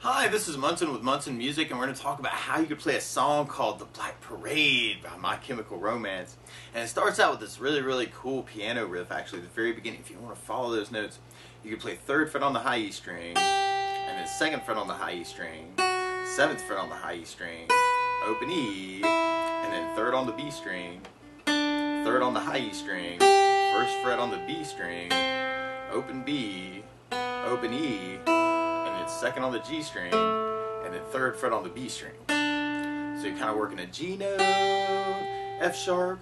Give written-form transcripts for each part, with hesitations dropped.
Hi, this is Munson with Munson Music, and we're going to talk about how you could play a song called The Black Parade by My Chemical Romance. And it starts out with this really cool piano riff, actually, at the very beginning. If you want to follow those notes, you can play 3rd fret on the high E string, and then 2nd fret on the high E string, 7th fret on the high E string, open E, and then 3rd on the B string, 3rd on the high E string, 1st fret on the B string, open B, open E, and then 2nd on the G string, and then 3rd fret on the B string. So you're kind of working a G note, F sharp,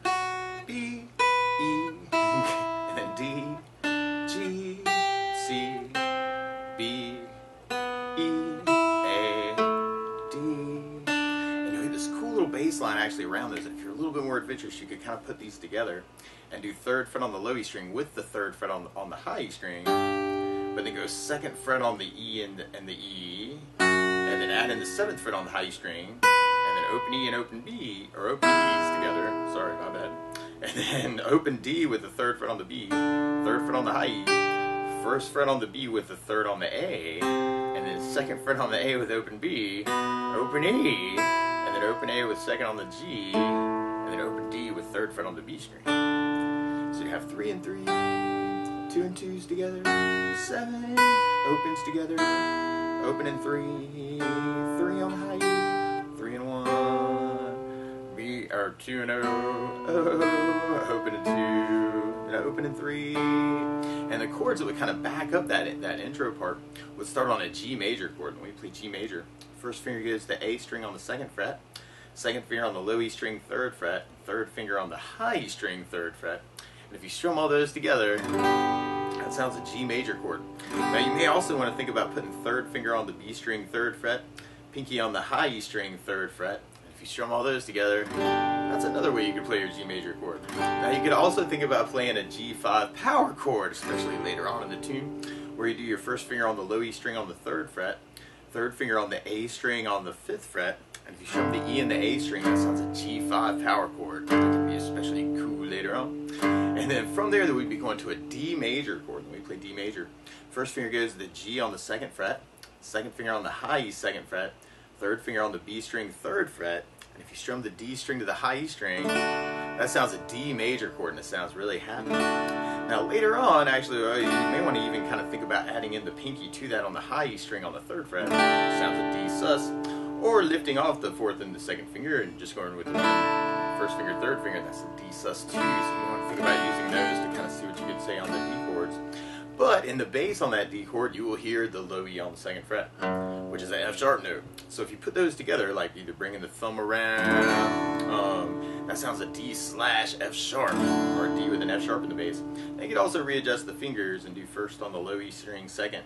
B, E, and then D, G, C, B, E, A, D. And you'll hear this cool little bass line actually around those. If you're a little bit more adventurous, you could kind of put these together and do 3rd fret on the low E string with the 3rd fret on the high E string, but then go 2nd fret on the E and the E, and then add in the 7th fret on the high E string, and then open E and open B, or open E's together, sorry, my bad, and then open D with the 3rd fret on the B, 3rd fret on the high E, 1st fret on the B with the 3rd on the A, and then 2nd fret on the A with open B, open E, and then open A with 2nd on the G, and then open D with 3rd fret on the B string. So you have 3 and 3, 2 and 2s together, 7 opens together, open and 3, 3 on high E, 3 and 1, B, or 2 and O, open and 2, and open and 3. And the chords that would kind of back up that intro part would start on a G major chord. When we play G major, first finger goes to the A string on the 2nd fret, 2nd finger on the low E string 3rd fret, 3rd finger on the high E string 3rd fret. And if you strum all those together, that sounds a G major chord. Now you may also want to think about putting 3rd finger on the B string 3rd fret, pinky on the high E string 3rd fret. And if you strum all those together, that's another way you could play your G major chord. Now you could also think about playing a G5 power chord, especially later on in the tune, where you do your 1st finger on the low E string on the 3rd fret, 3rd finger on the A string on the 5th fret, and if you strum the E and the A string, that sounds a G5 power chord. That can be especially cool later on. And then from there, we'd be going to a D major chord. When we play D major, 1st finger goes to the G on the 2nd fret, 2nd finger on the high E 2nd fret, 3rd finger on the B string 3rd fret, and if you strum the D string to the high E string, that sounds a D major chord, and it sounds really happy. Now later on, actually, you may want to even kind of think about adding in the pinky to that on the high E string on the 3rd fret, which sounds a D sus, or lifting off the 4th and the 2nd finger and just going with the 1st finger, 3rd finger, that's a D sus 2, so you want to think about using those to kind of see what you could say on the D chords. But in the bass on that D chord, you will hear the low E on the 2nd fret, which is an F sharp note. So if you put those together, like either bringing the thumb around, that sounds a D slash F sharp, or a D with an F sharp in the bass. Now you could also readjust the fingers and do 1st on the low E string 2nd,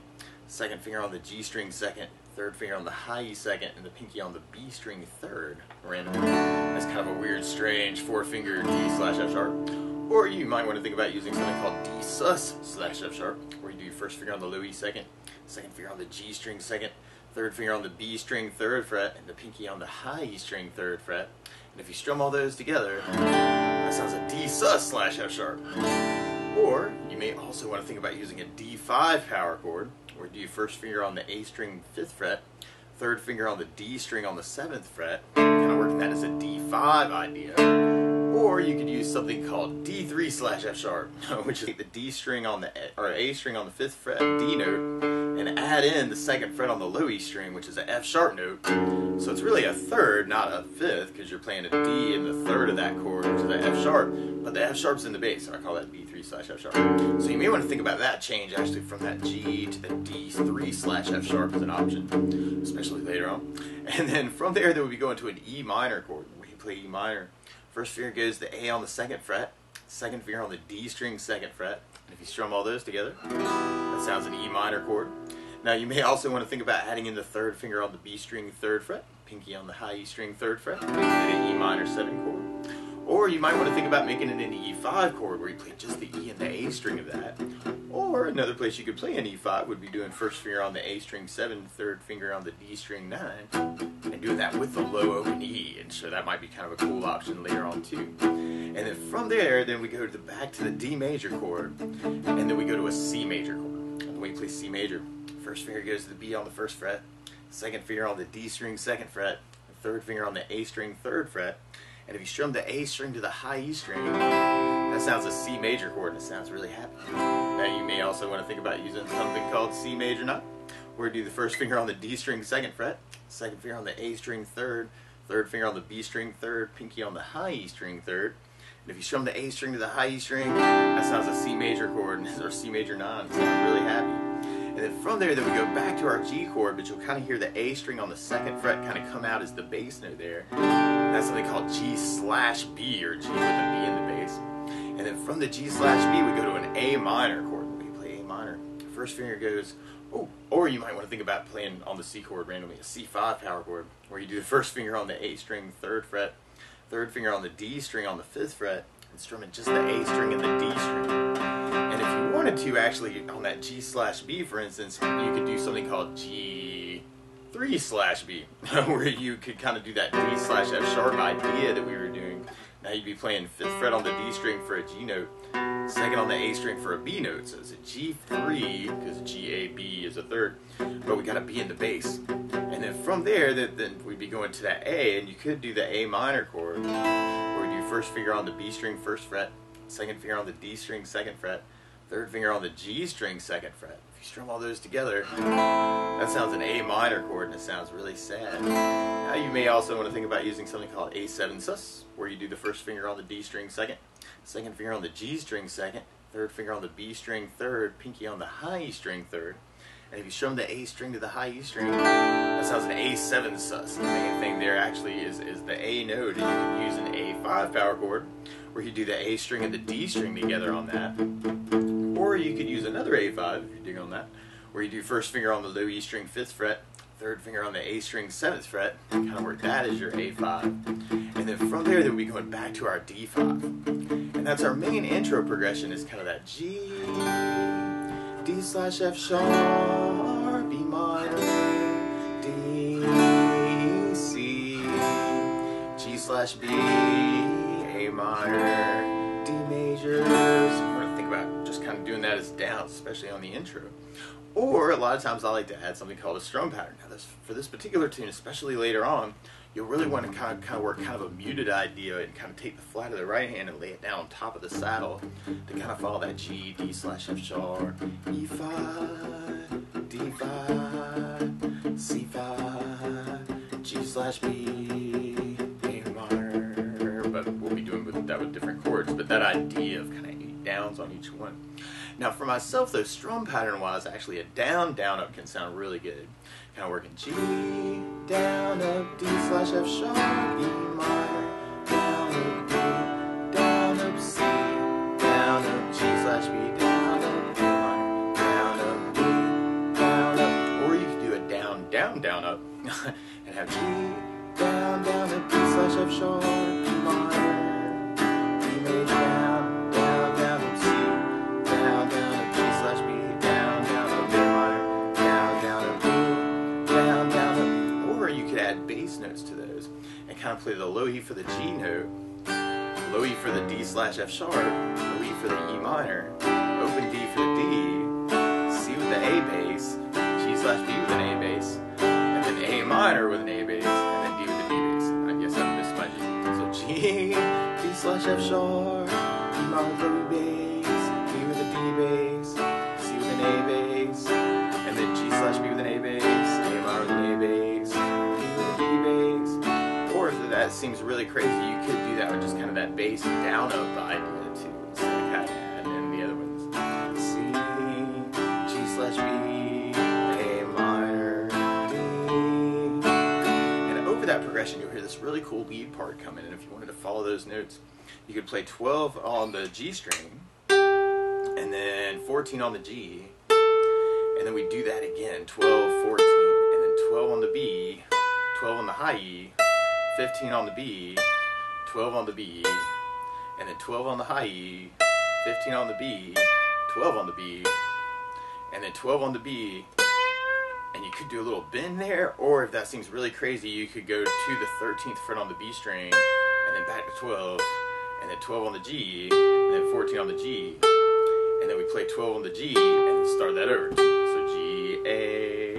2nd finger on the G string 2nd, 3rd finger on the high E 2nd, and the pinky on the B string 3rd, randomly. That's kind of a weird, strange 4-finger D slash F sharp. Or you might want to think about using something called D sus slash F sharp, where you do your 1st finger on the low E 2nd, 2nd finger on the G string 2nd, 3rd finger on the B string 3rd fret, and the pinky on the high E string 3rd fret. And if you strum all those together, that sounds a D sus slash F sharp. Or you may also want to think about using a D5 power chord, where you do your 1st finger on the A string 5th fret, 3rd finger on the D string on the 7th fret, kind of working that as a D5 idea. Or you could use something called D3 slash F sharp, which is take the D string on the or A string on the 5th fret, D note, and add in the 2nd fret on the low E string, which is an F sharp note. So it's really a 3rd, not a 5th, because you're playing a D in the 3rd of that chord, which is an F sharp, but the F sharp's in the bass, so I call that D3 slash F sharp. So you may want to think about that change actually from that G to the D3 slash F sharp as an option, especially later on. And then from there, we'll be going to an E minor chord, where you play E minor. 1st finger goes to A on the 2nd fret, 2nd finger on the D string 2nd fret, and if you strum all those together, that sounds an E minor chord. Now you may also want to think about adding in the 3rd finger on the B string 3rd fret, pinky on the high E string 3rd fret, and an E minor 7 chord. Or you might want to think about making it an E5 chord, where you play just the E and the A string of that. Or another place you could play an E5 would be doing 1st finger on the A string 7, 3rd finger on the D string 9, and doing that with the low open E, and so that might be kind of a cool option later on too. And then from there, then we go back to the D major chord, and then we go to a C major chord. And the way you play C major, 1st finger goes to the B on the 1st fret, second finger on the D string 2nd fret, third finger on the A string 3rd fret, and if you strum the A string to the high E string, that sounds a C major chord and it sounds really happy. Now you may also want to think about using something called C major 9, where you do the first finger on the D string 2nd fret, second finger on the A string 3rd, third finger on the B string 3rd, pinky on the high E string 3rd. And if you strum the A string to the high E string, that sounds a C major chord, or C major 9. It sounds really happy. And then from there, then we go back to our G chord, but you'll kind of hear the A string on the 2nd fret kind of come out as the bass note there. And that's something called G/B, or G with a B in the bass. And then from the G/B, we go to an A minor chord. When we play A minor, first finger goes, oh, or you might want to think about playing on the C chord randomly, a C5 power chord, where you do the first finger on the A string 3rd fret, third finger on the D string on the 5th fret, and strumming just the A string and the D string. And if you wanted to, actually, on that G/B, for instance, you could do something called G3/B, where you could kind of do that D/F sharp idea that we were doing. Now you'd be playing 5th fret on the D string for a G note, 2nd on the A string for a B note, so it's a G3, because G-A-B is a 3rd, but we got a B in the bass. And then from there, then we'd be going to that A, and you could do the A minor chord, where you do first finger on the B string 1st fret, second finger on the D string 2nd fret, third finger on the G string 2nd fret. If you strum all those together, that sounds an A minor chord, and it sounds really sad. Now you may also want to think about using something called A7 sus, where you do the first finger on the D string 2nd, second finger on the G string 2nd, third finger on the B string 3rd, pinky on the high E string 3rd. And if you strum the A string to the high E string, that sounds an A7 sus. The main thing there actually is the A note, and you can use an A5 power chord, where you do the A string and the D string together on that. Or you could use another A5, if you dig on that, where you do first finger on the low E string 5th fret, third finger on the A string 7th fret, and kind of work that as your A5. And then from there, we'll be going back to our D5. And that's our main intro progression, is kind of that G, D/F sharp, B minor, D, C, G/B, A minor, D major. So you want to think about just kind of doing that as downs, especially on the intro. Or a lot of times I like to add something called a strum pattern. Now for this particular tune, especially later on, you'll really want to kind of work kind of a muted idea and kind of take the flat of the right hand and lay it down on top of the saddle to kind of follow that G, D/F sharp, E5, D5, C5, G/B, A minor. But we'll be doing that with different chords, but that idea of kind of 8 downs on each one. Now for myself, though, strum pattern wise, actually a down up can sound really good. Kind of working G, down up, D/F sharp, E minor, down up, D, down up, C, down up, G/B, down up, E minor, down up, D, down up. Or you could do a down up, and have G, down up, D/F sharp, E minor, D major, down up, C, down up, G/B, down up, A minor, down up, D, down up. Or you could add bass notes to those and kind of play the low E for the G note, low E for the D/F sharp, low E for the E minor, open D for the D, C with the A bass, G/B with an A bass, and then A minor with an A bass, and then D with the D bass. I guess I missed my G. So G, D/F sharp, E minor, low E bass, D with a D bass, C with an A bass, and then G/B with an A bass, A minor with an A bass, D with a D bass. Or if that seems really crazy, you could do that with just kind of that bass down up idea too. So kind of add in the other ones. C, G/B, A minor, D. And over that progression, you'll hear this really cool lead part come in. And if you wanted to follow those notes, you could play 12 on the G string, and then 14 on the G, and then we do that again, 12, 14, and then 12 on the B, 12 on the high E, 15 on the B, 12 on the B, and then 12 on the high E, 15 on the B, 12 on the B, and then 12 on the B, and you could do a little bend there, or if that seems really crazy, you could go to the 13th fret on the B string, and then back to 12, and then 12 on the G, and then 14 on the G, and then we play 12 on the G, and then start that over. So G, A,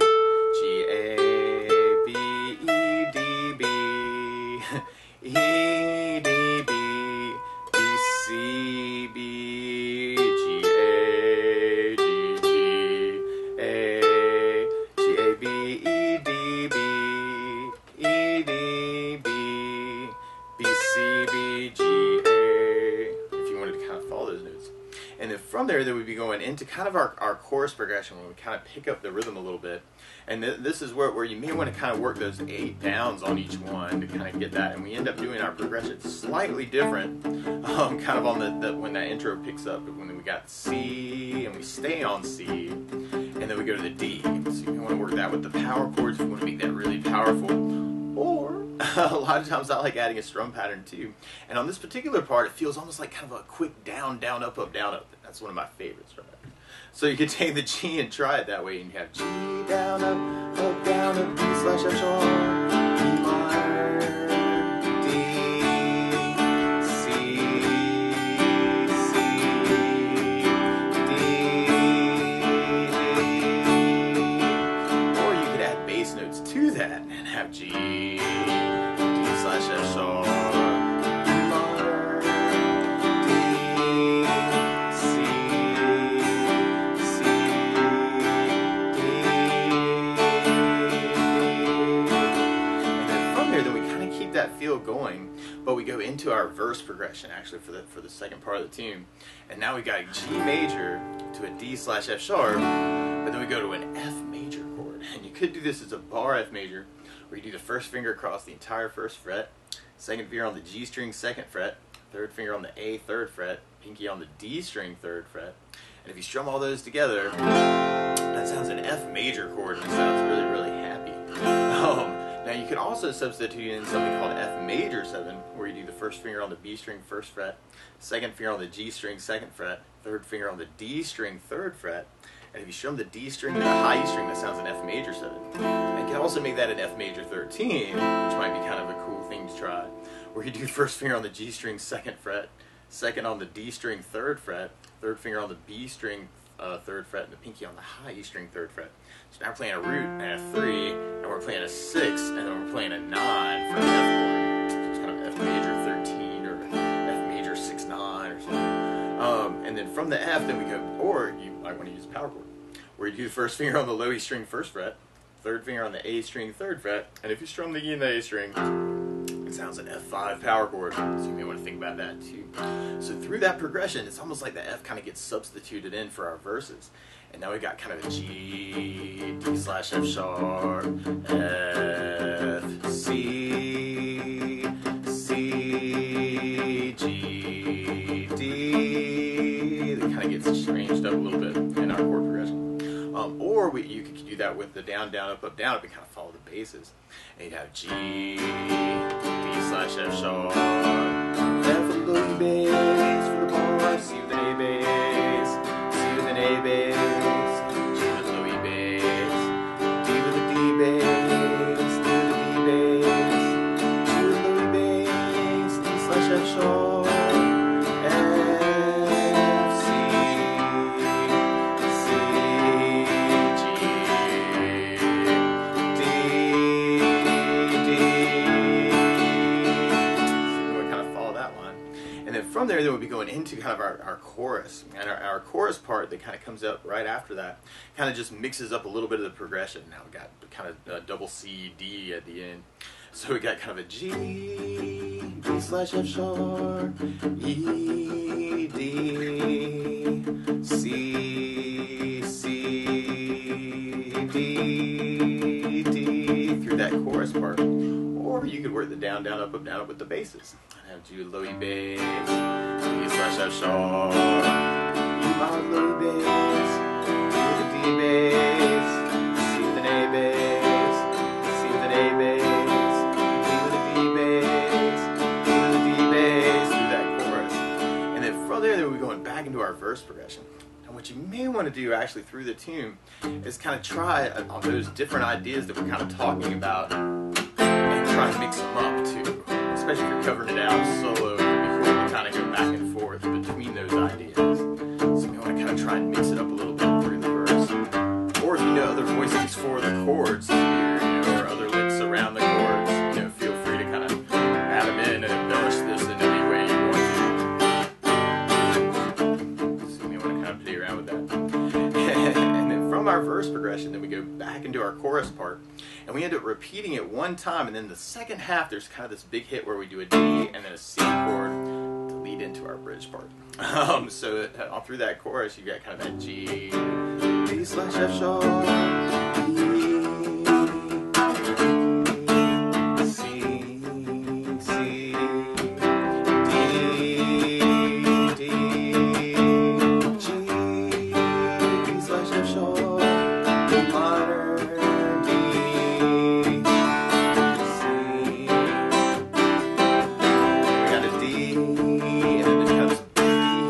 there, then we'd be going into kind of our chorus progression when we kind of pick up the rhythm a little bit. And this is where you may want to kind of work those 8 downs on each one to kind of get that. And we end up doing our progression slightly different, kind of on the when that intro picks up. When we got C, and we stay on C, and then we go to the D. So you want to work that with the power chords if you want to make that really powerful. Or a lot of times I like adding a strum pattern too. And on this particular part, it feels almost like kind of a quick down, down, up, up, down, up. That's one of my favorite strum patterns. So you could take the G and try it that way, and you have G, down, up, down, up, D slash F sharp, E minor, D, C, C, D, D. Or you could add bass notes to that and have G, D slash F sharp, E minor, D, that feel going, but we go into our verse progression actually for the second part of the tune, and now we got a G major to a D slash F sharp, but then we go to an F major chord, and you could do this as a bar F major, where you do the first finger across the entire first fret, second finger on the G string second fret, third finger on the A third fret, pinky on the D string third fret, and if you strum all those together, that sounds an F major chord, and it sounds really, really happy. Now you can also substitute in something called F major 7, where you do the first finger on the B string first fret, second finger on the G string second fret, third finger on the D string third fret, and if you strum the D string to the high E string, that sounds an F major 7. And you can also make that an F major 13, which might be kind of a cool thing to try, where you do the first finger on the G string second fret, second on the D string third fret, third finger on the B string third fret, and the pinky on the high E string third fret. So now we're playing a root and a 3, and we're playing a 6, and then we're playing a 9 for the F chord. So it's kind of F major 13 or F major 6-9 or something. And then from the F, then we go, or you might want to use a power chord, where you do the first finger on the low E string first fret, third finger on the A string third fret, and if you strum the E and the A string, it sounds an F5 power chord, so you may want to think about that too. So through that progression, it's almost like the F kind of gets substituted in for our verses. And now we got kind of a G, D slash F sharp, F, C, C, G, D. That kind of gets changed up a little bit in our chord progression. Or you could do that with the down, down, up, up, down, up, and kind of follow the basses. And you'd have G, D slash F sharp, F with a low E bass for the bar, C with an A bass, C with an A bass, G with a low E bass, D with a D bass, D with a D bass, G with a low E bass, D slash F sharp, F, C, C, G, D, D. So we kind of follow that line. And then from there, we'll be going into kind of our chorus. And our chorus part that kind of comes up right after that kind of just mixes up a little bit of the progression. Now we got kind of double C, D at the end. So we got kind of a G, D slash F sharp, E, D, C, C, D, D through that chorus part. Or you could work the down, down, up, down, with the basses. I have G low E bass, D slash F sharp, E minor low E bass, D with a D bass, C with an A bass, C with an A bass, D with a D bass, D with a D bass through that chorus. And then from there, we're going back into our verse progression. And what you may want to do actually through the tune is kind of try on those different ideas that we're kind of talking about, try and mix them up too, especially if you're covering it out solo. It'd be cool to kind of go back and forth between those ideas. So you want to kind of try and mix it up a little bit through the verse, or if you know other voices for the chords here, or other licks around the chords, feel free to kind of add them in and embellish this in any way you want to. So you want to kind of play around with that. And then from our verse progression, then we go back into our chorus part. And we end up repeating it one time, and then the second half, there's kind of this big hit where we do a D and then a C chord to lead lead into our bridge part. So all through that chorus, you got kind of that G, D slash F sharp, E, C, C, D, D, G, D slash F sharp, E minor, D, C. We got a D, and then it comes D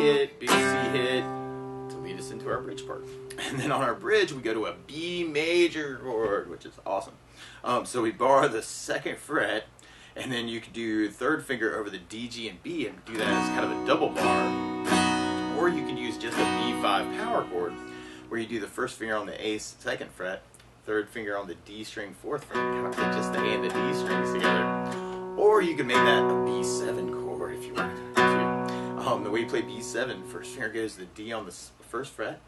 hit, big C hit to lead us into our bridge part. And then on our bridge, we go to a B major chord, which is awesome. So we bar the 2nd fret, and then you can do 3rd finger over the D, G, and B, and do that as kind of a double bar. Or you can use just a B5 power chord, where you do the 1st finger on the A 2nd fret, 3rd finger on the D string 4th fret, kind of get just the A and the D strings together. Or you can make that a B7 chord if you wanted to. The way you play B7, 1st finger goes to the D on the 1st fret,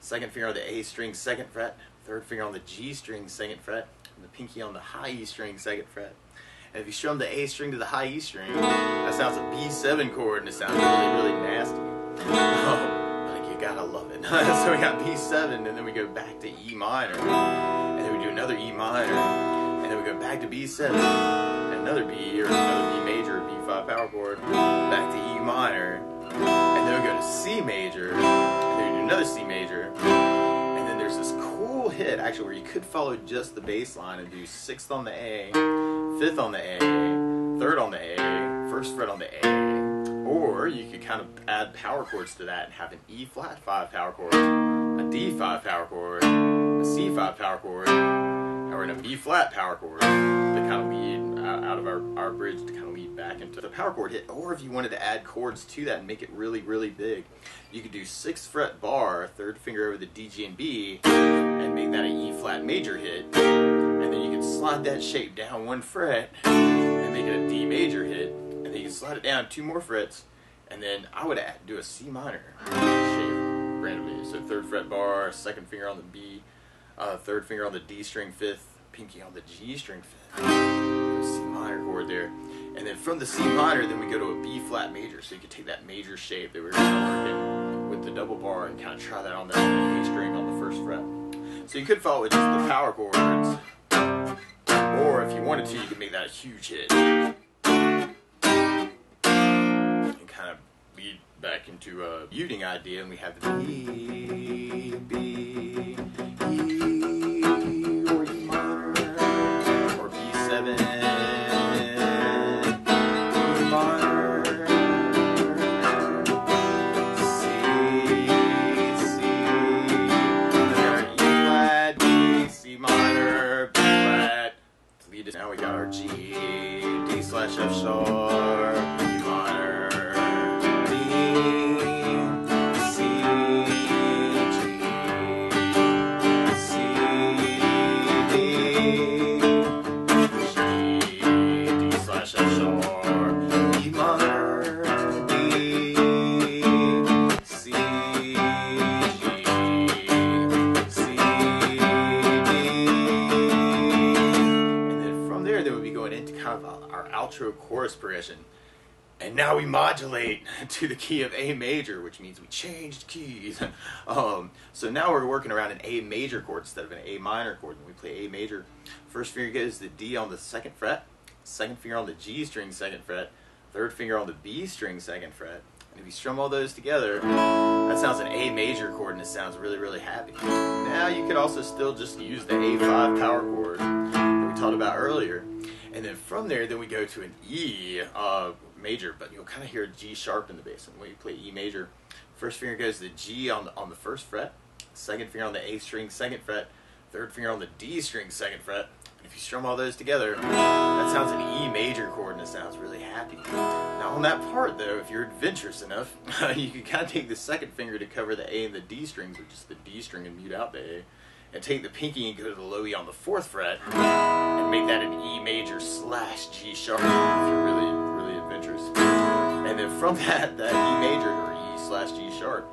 2nd finger on the A string 2nd fret, 3rd finger on the G string 2nd fret, and the pinky on the high E string 2nd fret. And if you strum the A string to the high E string, that sounds a B7 chord, and it sounds really, really nasty. Like you gotta love it. So we got B7, and then we go back to E minor, and then we do another E minor, and then we go back to B7, and another B or another B major, B5 power chord, back to E minor, and then we go to C major, and then we do another C major, and then there's this cool hit actually where you could follow just the bass line and do 6th on the A, 5th on the A, 3rd on the A, 1st fret on the A, or you could kind of add power chords to that and have an E flat 5 power chord, a D 5 power chord, a C 5 power chord, or in a B flat power chord to kind of lead out of our bridge to kind of lead back into the power chord hit. Or if you wanted to add chords to that and make it really, really big, you could do 6th fret bar, 3rd finger over the D, G, and B, and make that an E flat major hit. And then you can slide that shape down 1 fret and make it a D major hit. And then you can slide it down 2 more frets, and then I would do a C minor shape randomly. So 3rd fret bar, 2nd finger on the B, 3rd finger on the D string 5th, pinky on the G string 5th, C minor chord there, and then from the C minor, then we go to a B flat major. So you can take that major shape that we were kind of working with the double bar and kind of try that on the A string on the 1st fret. So you could follow with just the power chords, or if you wanted to, you could make that a huge hit and kind of lead back into a muting idea. And we have the E, B, E, or E minor, or B7, E minor, C, C, and then our E flat, B, C minor, B flat. To lead us, now we got our G, D slash F sharp, E minor, D, C, G, C, D, G, D slash F sharp, E minor, D, C, G, C, D. And then from there, then we'll be going into kind of our outro chorus progression. And now we modulate to the key of A major, which means we changed keys. So now we're working around an A major chord instead of an A minor chord. When we play A major, 1st finger goes the D on the 2nd fret, 2nd finger on the G string 2nd fret, 3rd finger on the B string 2nd fret. And if you strum all those together, that sounds an A major chord, and it sounds really, really happy. Now you could also still just use the A5 power chord that we talked about earlier. And then from there, then we go to an E major, but you'll kind of hear a G sharp in the bass. And when you play E major, 1st finger goes to the G on the 1st fret, 2nd finger on the A string 2nd fret, 3rd finger on the D string 2nd fret. And if you strum all those together, that sounds an E major chord, and it sounds really happy. Now on that part though, if you're adventurous enough, you can kind of take the 2nd finger to cover the A and the D strings, or just the D string and mute out the A, and take the pinky and go to the low E on the 4th fret, and make that an E major slash G sharp if you're really, really adventurous. And then from that E major, or E slash G sharp,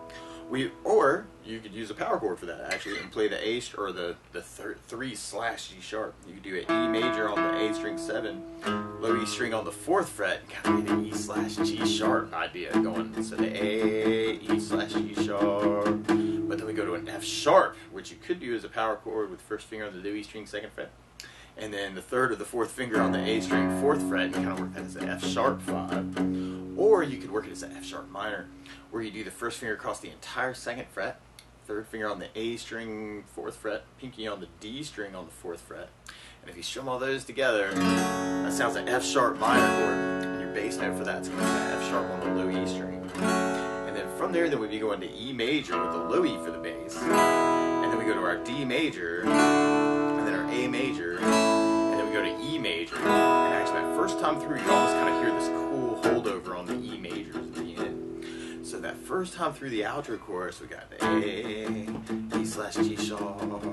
Or you could use a power chord for that actually and play the A or the 3/G sharp. You could do an E major on the A string 7, low E string on the 4th fret, and kind of get an E/G sharp idea going. So the A, E/G sharp, but then we go to an F sharp, which you could do as a power chord with the 1st finger on the low E string 2nd fret, and then the 3rd or the 4th finger on the A string 4th fret, and kind of work that as an F sharp 5. Or you could work it as an F sharp minor, where you do the 1st finger across the entire 2nd fret, 3rd finger on the A string 4th fret, pinky on the D string on the 4th fret. And if you strum all those together, that sounds like F sharp minor chord. And your bass note for that's going to be F sharp on the low E string. And then from there, then we'd be going to E major with the low E for the bass. And then we go to our D major, and then our A major, and then we go to E major. And actually, that first time through, you almost kind of hear this cool holdover on the E majors at the end. So that first time through the outro chorus, we got the A, E/G sharp,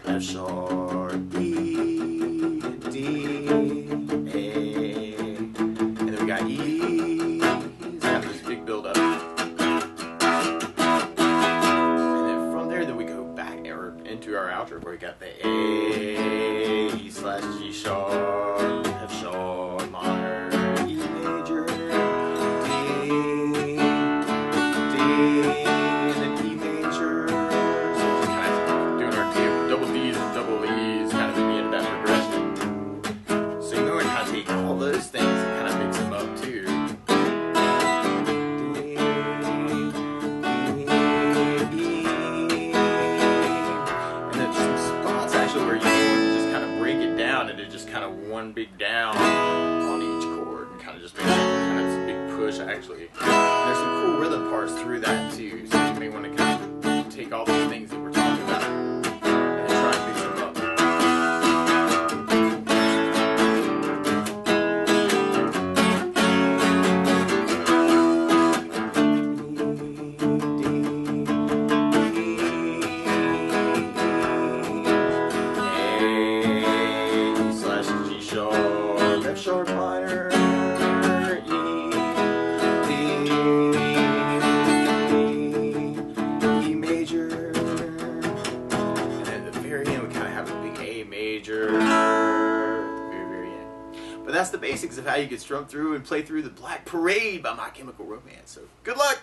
F sharp, E, D, A, and then we got E. It's kind of this big build up. And then from there, then we go back into our outro where we got the A, E/G sharp, F sharp minor, E major, D, and then E major. So we're kind of doing our double Ds and double E's kind of at the end of that progression. So you know, kind of take all those things and kind of mix them up too. And then some spots actually where you just kind of break it down into just kind of one big down on each chord and kind of just make kind of this big push actually. And there's some cool rhythm parts through that too, so you may want to kind of take all these things that we're talking about and then try and mix them up. A/G sharp, F sharp minor, E, D, E major, and then at the very end we kind of have a big A major at the very end. But that's the basics of how you can strum through and play through the Black Parade by My Chemical Romance. So good luck!